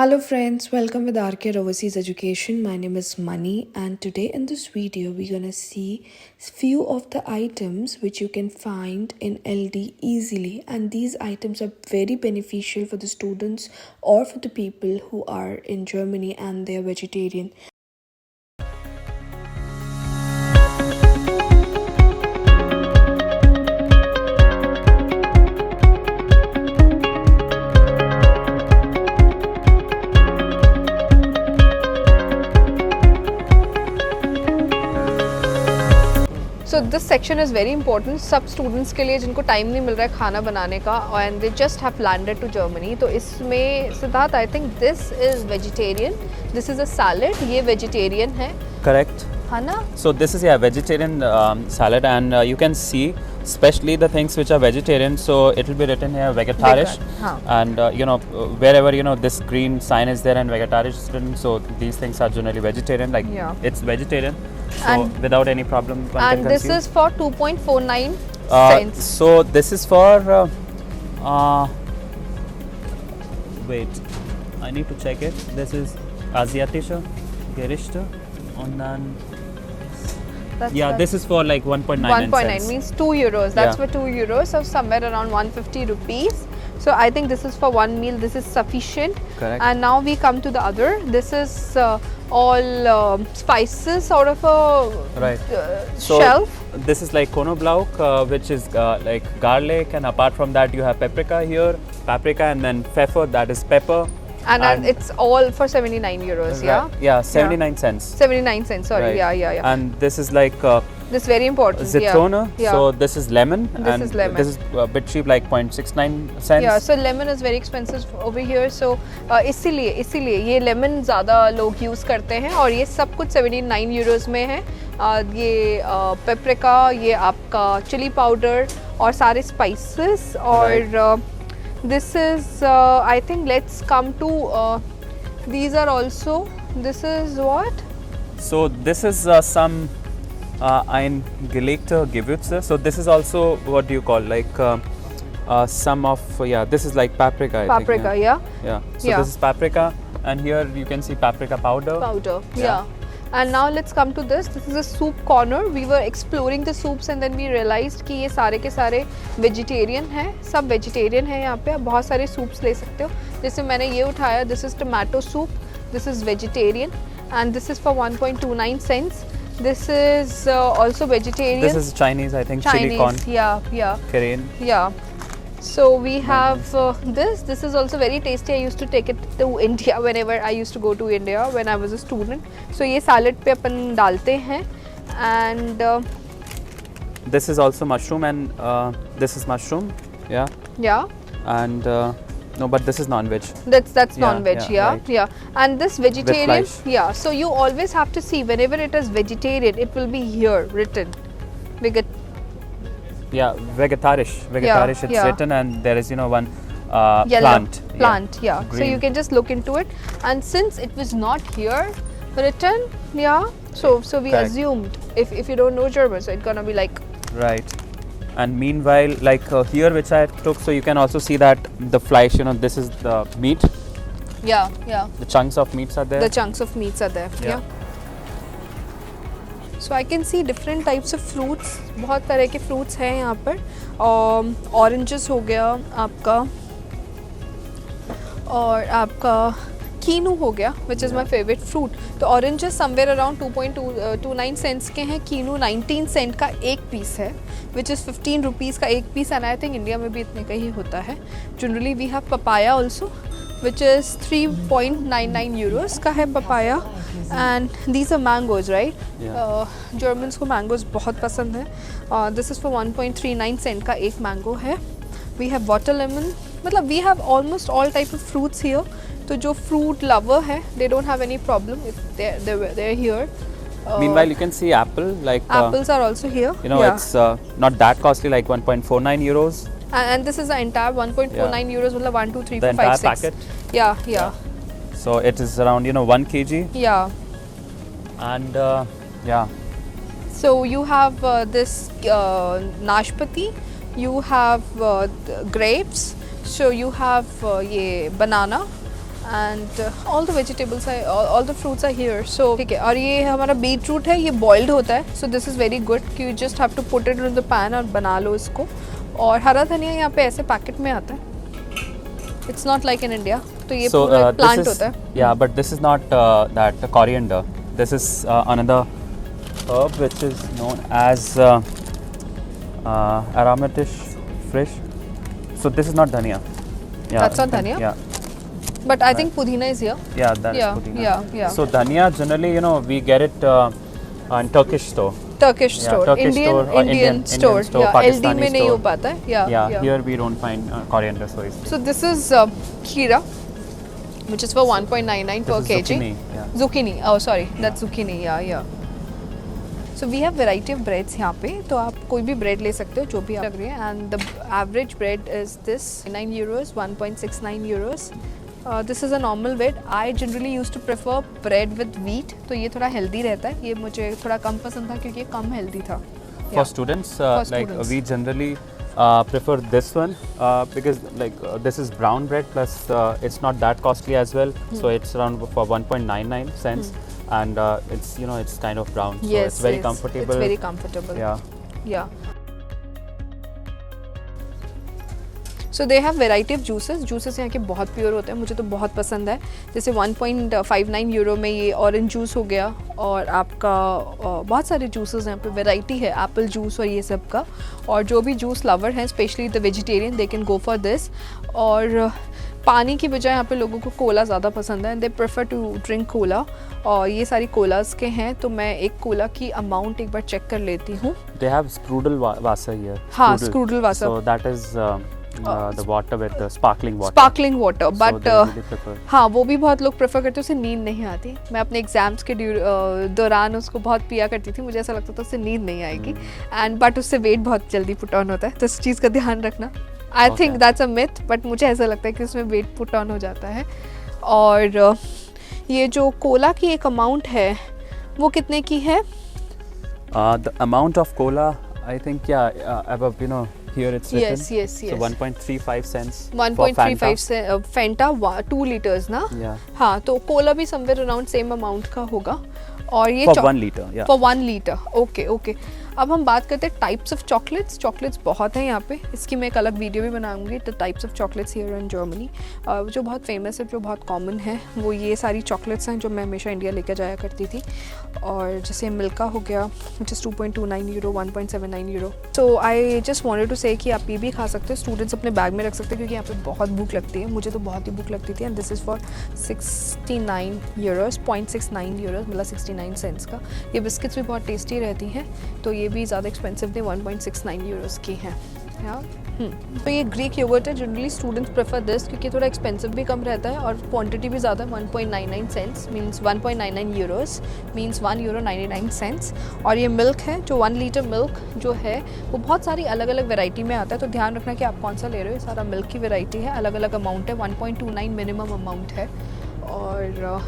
Hello friends, welcome with Rcare Overseas Education. My name is Mani and today in this video we're gonna see few of the items which you can find in ALDI easily, and these items are very beneficial for the students or for the people who are in Germany and they're vegetarian. So this section is very important. सब students के लिए जिनको time नहीं मिल रहा है खाना बनाने का and they just have landed to Germany. तो इसमें Siddharth, I think this is vegetarian. This is a salad. ये vegetarian है. Correct. है ना? So this is vegetarian salad, and you can see especially the things which are vegetarian. So it will be written here vegetarisch, and wherever this green sign is there and vegetarisch is written. So these things are generally vegetarian. It's vegetarian. So and without any problem one can this consume. Is for 2.49 cents. So this is for wait, I need to check it. This is asiatische Gerichte, and then this is for like 1.9 1.9 means 2 euros. That's for 2 euros, so somewhere around 150 rupees. So I think this is for one meal. This is sufficient. Correct. And now we come to the other. This is all spices out of a shelf. This is like Knoblauch, which is like garlic, and apart from that you have paprika here, and then pfeffer, that is pepper. And it's all for 79 euros, yeah, 79 cents. 79 cents, sorry, yeah. And this is like this is very important. Zitrone. Yeah. So this is lemon. This is a bit cheap, like 0.69 cents. Yeah, so lemon is very expensive over here. So इसीलिए ये lemon ज़्यादा लोग use करते हैं, और ये सब कुछ 79 euros में है. ये paprika, ये आपका chili powder और सारे spices और this is I think let's come to these are also, this is what? So this is some eingelegte Gewürze. So this is also, what do you call, like some of this is like paprika. I think, yeah. So this is paprika, and here you can see paprika powder. Yeah. And now let's come to this. This is a soup corner. We were exploring the soups and then we realized कि ये सारे के सारे vegetarian हैं, सब vegetarian हैं यहाँ पे. आप बहुत सारे soups ले सकते हो. जैसे मैंने ये उठाया, this is tomato soup. This is vegetarian, and this is for 1.29 cents. This is also vegetarian. This is Chinese, I think. Chili corn. Yeah. Korean. Yeah. So we have this. This is also very tasty. I used to take it to India whenever I used to go to India when I was a student. So ये salad पे अपन डालते हैं, and this is also mushroom, and this is mushroom. Yeah. And no, but this is non-veg. That's non-veg. Right. Yeah. And this vegetarian. With flesh. So you always have to see whenever it is vegetarian, it will be here written. Vegetarisch. It's written, and there is one plant. Yeah. So you can just look into it, and since it was not here written, so we Correct. assumed if you don't know German, so it's gonna be like right. And meanwhile, like here which I took, so you can also see that the flesh, this is the meat. Yeah. The chunks of meats are there. The chunks of meats are there. Yeah. So I can see different types of fruits. बहुत तरह के fruits हैं यहाँ पर. Oranges हो गया आपका, और आपका कीनू हो गया, which is my favorite fruit. तो oranges somewhere around 2.29 cents के हैं. कीनू 19 cent का एक piece है, which is 15 rupees का एक piece, and I think India में भी इतने का ही होता है. Generally we have papaya also, which is 3.99 euros का है papaya. And these are mangoes, right? Germans को mangoes बहुत पसंद है. This is for 1.39 cent का एक mango है. We have watermelon. मतलब we have almost all type of fruits here. तो जो fruit lover है, they don't have any problem if they're here. Meanwhile, you can see apple. Like apples are also here. It's not that costly, like 1.49 euros. And this is the entire 1.49 euros. मतलब 1, 2, 3, 4, 5, 6. The entire packet. Yeah. So it is around 1 kg. Yeah. And So you have this nashpati, you have grapes, so you have ये banana, and all the vegetables all the fruits are here. So ठीक है. और ये हमारा beet root है, ये boiled होता है. So this is very good कि you just have to put it in the pan और बना लो इसको. और हरा धनिया यहाँ पे ऐसे पैकेट में आता है. It's not like in India. तो ये पूरा प्लांट होता है. Yeah, but this is not that coriander. This is another herb which is known as aromatic fish. So this is not dhania. Yeah. That's not dhania? Yeah. But I think pudina is here. Yeah, that is Yeah, pudina. yeah. So dhania generally, we get it on Turkish store. Turkish Yeah, store, Turkish Indian store or Indian store. store, Yeah, Pakistani LD में नहीं store. हो पाता है. Yeah, here we don't find coriander so easily. So this is kheera, which is for 1.99 per This is kg. zucchini, yeah. Zucchini. Oh, sorry, that's zucchini. Yeah. So we have variety of breads यहाँ पे. तो आप कोई भी bread ले सकते हो जो भी आप लग रही है. And the average bread is this 9 euros, 1.69 euros. This is a normal bread. I generally used to prefer bread with wheat. तो ये थोड़ा healthy रहता है. ये मुझे थोड़ा कम पसंद था क्योंकि ये कम healthy था. For students, like students. we generally prefer this one because this is brown bread plus it's not that costly as well. So it's around for 1.99 cents and it's it's kind of brown. So Yes, it's very comfortable. It's very comfortable. Yeah. So they have variety of juices. Juices यहाँ के बहुत pure होते हैं, मुझे तो बहुत पसंद है. जैसे 1.59 यूरो में ये ऑरेंज जूस हो गया. और आपका बहुत सारे जूसेस यहाँ पे वेराइटी है, एप्पल जूस और ये सब का. और जो भी जूस लवर हैं, specially the vegetarian, they can go for this. और पानी की बजाय यहाँ पे लोगों को कोला ज़्यादा पसंद है. And they prefer to drink cola. और ये सारी कोलास के हैं. तो मैं एक कोला की अमाउंट एक बार चेक कर लेती हूँ. They have strudel Wasser here. हाँ, strudel Wasser. So that is the water with the sparkling water. Sparkling water. So but they really prefer. हाँ, वो भी बहुत लोग प्रेफर करते हैं. उससे नींद नहीं आती. मैं अपने एग्जाम्स के दौरान उसको बहुत पिया करती थी. मुझे ऐसा लगता था उससे नींद नहीं आएगी. एंड बट उससे वेट बहुत जल्दी पुट ऑन होता है. तो इस चीज़ का ध्यान रखना. I think that's a myth, but मुझे ऐसा लगता है कि उसमें वेट पुट ऑन हो जाता है. और ये जो कोला की एक अमाउंट है वो कितने की है? The amount of cola, I think, above, here it's written. Yes. So 1.35 cents. 1.35 Fanta 2 litres ना. Yeah. हाँ, तो कोला भी समवेयर अराउंड सेम अमाउंट का होगा. और ये For 1 liter, yeah. For 1 liter. Okay. अब हम बात करते हैं टाइप्स ऑफ चॉकलेट्स. चॉकलेट्स बहुत हैं यहाँ पे. इसकी मैं एक अलग वीडियो भी बनाऊंगी. The types of chocolates here in Germany. जो बहुत फेमस है, जो बहुत कॉमन है, वो ये सारी चॉकलेट्स हैं जो मैं हमेशा इंडिया लेकर जाया करती थी. और जैसे मिल्का हो गया, which is 2.29 euro, 1.79 euro. So I just wanted to say कि आप ये भी खा सकते हो. स्टूडेंट्स अपने बैग में रख सकते हैं क्योंकि यहाँ पे बहुत भूख लगती है. मुझे तो बहुत ही भूख लगती थी. And this is for 69 euros, 0.69 euros, मतलब 69 सेंट्स का. ये बिस्किट्स भी बहुत टेस्टी रहती हैं. तो ये भी ज़्यादा एक्सपेंसिव थे, 1.69 यूरोज़ की हैं. तो ये ग्रीक योगर्ट है. जनरली स्टूडेंट्स प्रेफर दिस क्योंकि थोड़ा एक्सपेंसिव भी कम रहता है और क्वांटिटी भी ज़्यादा है. 1.99 cents means 1.99 euros means 1 euro 99 cents. और ये मिल्क है, जो 1 लीटर मिल्क जो है वो बहुत सारी अलग अलग वैरायटी में आता है. तो ध्यान रखना कि आप कौन सा ले रहे हो. ये सारा मिल्क की वैरायटी है, अलग अलग अमाउंट है. 1.29 मिनिमम अमाउंट है. और